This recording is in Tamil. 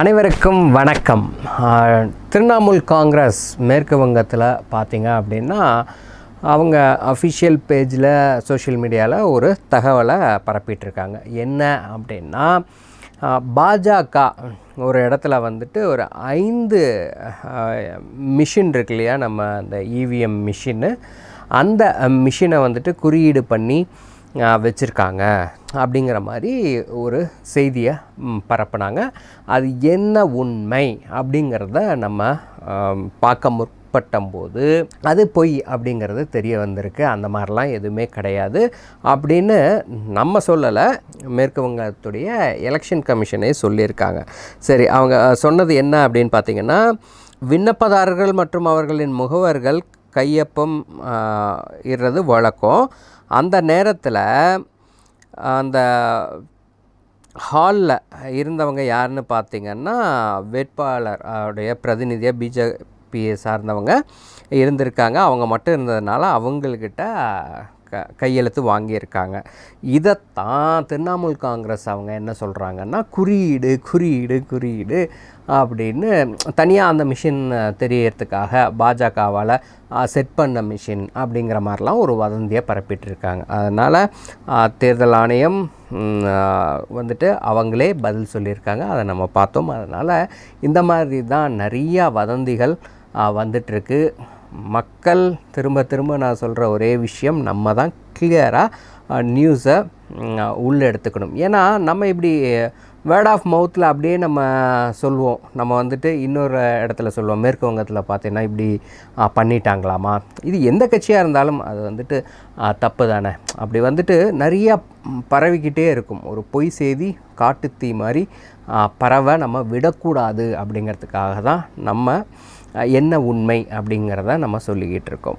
அனைவருக்கும் வணக்கம். திரிணாமுல் காங்கிரஸ் மேற்கு வங்கத்தில் பார்த்தீங்க அப்படின்னா அவங்க அஃபிஷியல் பேஜில் சோஷியல் மீடியாவில் ஒரு தகவலை பரப்பிகிட்ருக்காங்க. என்ன அப்படின்னா பாஜக ஒரு இடத்துல வந்துட்டு ஒரு 5 மிஷின் இருக்கு இல்லையா, நம்ம அந்த இவிஎம் மிஷின்னு, அந்த மிஷினை வந்துட்டு குறியீடு பண்ணி வச்சுருக்காங்க அப்படிங்கிற மாதிரி ஒரு செய்தியை பரப்புனாங்க. அது என்ன உண்மை அப்படிங்கிறத நம்ம பார்க்க முற்பட்டம்போது அது பொய் அப்படிங்கிறது தெரிய வந்திருக்கு. அந்த மாதிரிலாம் எதுவுமே கிடையாது அப்படின்னு நம்ம சொல்லலை, மேற்கு வங்கத்துடைய எலெக்ஷன் கமிஷனே சொல்லியிருக்காங்க. சரி, அவங்க சொன்னது என்ன அப்படின்னு பார்த்திங்கன்னா, விண்ணப்பதாரர்கள் மற்றும் அவர்களின் முகவர்கள் கையொப்பம் இடுறது வழக்கம். அந்த நேரத்தில் அந்த ஹாலில் இருந்தவங்க யாருன்னு பார்த்திங்கன்னா, வேட்பாளர் உடைய பிரதிநிதியாக பிஜேபியை சார்ந்தவங்க இருந்திருக்காங்க. அவங்க மட்டும் இருந்ததுனால அவங்கக்கிட்ட கையெழுத்து வாங்கியிருக்காங்க. இதைத்தான் திரிணாமுல் காங்கிரஸ் அவங்க என்ன சொல்கிறாங்கன்னா, குறியீடு அப்படின்னு தனியாக அந்த மிஷின் தெரியறதுக்காக பாஜகவால் செட் பண்ண மிஷின் அப்படிங்கிற மாதிரிலாம் ஒரு வதந்தியை பரப்பிட்டுருக்காங்க. அதனால் தேர்தல் ஆணையம் வந்துட்டு அவங்களே பதில் சொல்லியிருக்காங்க. அதை நம்ம பார்த்தோம். அதனால் இந்த மாதிரி தான் நிறையா வதந்திகள் வந்துட்டுருக்கு. மக்கள் திரும்ப நான் சொல்கிற ஒரே விஷயம், நம்ம தான் கிளியராக நியூஸை உள்ளே எடுத்துக்கணும். ஏன்னா நம்ம இப்படி வேர்ட் ஆஃப் மவுத்தில் அப்படியே நம்ம சொல்லுவோம். நம்ம வந்துட்டு இன்னொரு இடத்துல சொல்லுவோம், மேற்கு வங்கத்தில் பார்த்தீங்கன்னா இப்படி பண்ணிட்டாங்களாமா. இது எந்த கட்சியாக இருந்தாலும் அது வந்துட்டு தப்பு தானே. அப்படி வந்துட்டு நிறையா பரவிக்கிட்டே இருக்கும். ஒரு பொய் செய்தி காட்டுத்தீ மாதிரி பரவ நம்ம விடக்கூடாது அப்படிங்கிறதுக்காக தான் நம்ம என்ன உண்மை அப்படிங்கிறத நம்ம சொல்லிக்கிட்டு இருக்கோம்.